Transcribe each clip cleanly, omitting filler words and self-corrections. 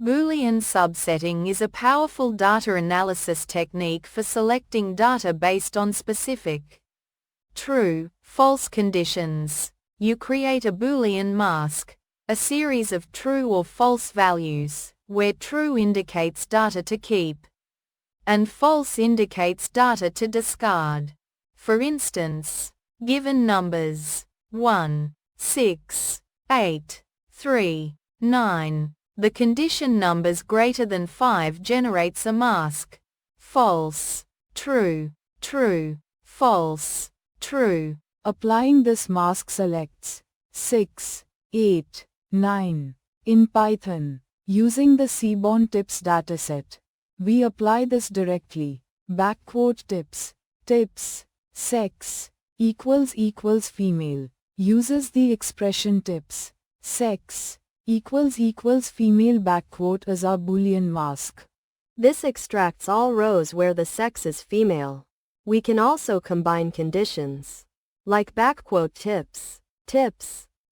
Boolean subsetting is a powerful data analysis technique for selecting data based on specific true, false conditions. You create a Boolean mask, a series of true or false values, where true indicates data to keep, and false indicates data to discard. For instance, given numbers 1, 6, 8, 3, 9, the condition numbers greater than 5 generates a mask: false, true, true, false, true. Applying this mask selects 6, 8, 9. In Python, using the CODINGFORFREEDOM dataset, we apply this directly. Tips, tips, sex, equals female, uses the expression tips, sex, equals female as our Boolean mask. This extracts all rows where the sex is female. We can also combine conditions, like tips,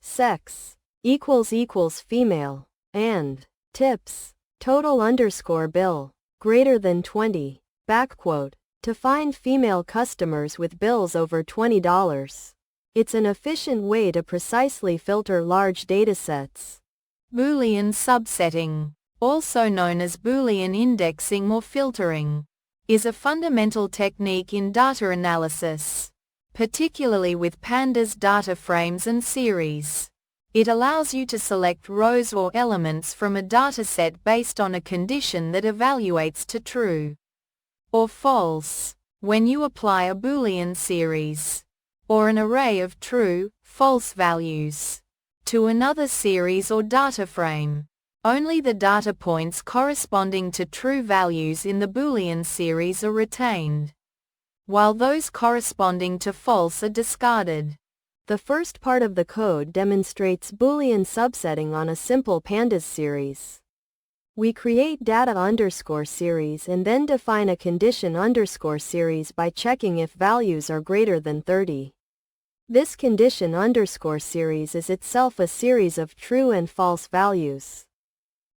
sex, equals female, and tips, total_bill, greater than 20, to find female customers with bills over $20. It's an efficient way to precisely filter large datasets. Boolean subsetting, also known as Boolean indexing or filtering, is a fundamental technique in data analysis, particularly with pandas data frames and series. It allows you to select rows or elements from a dataset based on a condition that evaluates to true or false when you apply a Boolean series, or an array of true, false values, to another series or data frame. Only the data points corresponding to true values in the Boolean series are retained, while those corresponding to false are discarded. The first part of the code demonstrates Boolean subsetting on a simple pandas series. We create data_series and then define a condition_series by checking if values are greater than 30. This condition_series is itself a series of true and false values.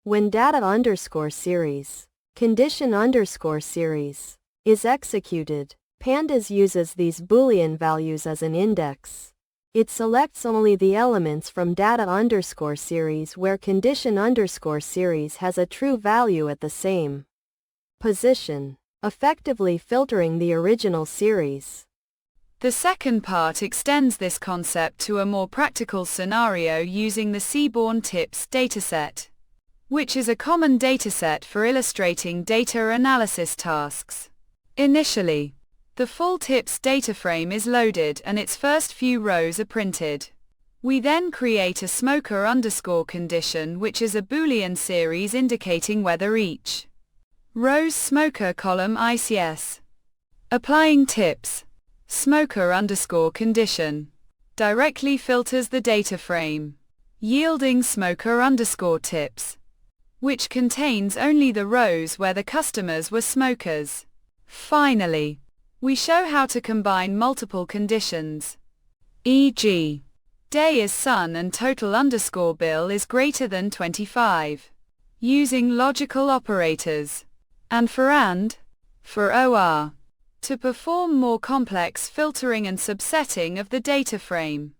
When data_series, condition_series, is executed, pandas uses these Boolean values as an index. It selects only the elements from data_series where condition_series has a true value at the same position, effectively filtering the original series. The second part extends this concept to a more practical scenario using the Seaborn Tips dataset, which is a common dataset for illustrating data analysis tasks. Initially, the full tips data frame is loaded and its first few rows are printed. We then create a smoker_condition, which is a Boolean series indicating whether each row's smoker column ICS. Applying tips smoker_condition directly filters the data frame, yielding smoker_tips, which contains only the rows where the customers were smokers. Finally, we show how to combine multiple conditions, e.g., day is sun and total_bill is greater than 25, using logical operators, and for or, to perform more complex filtering and subsetting of the data frame.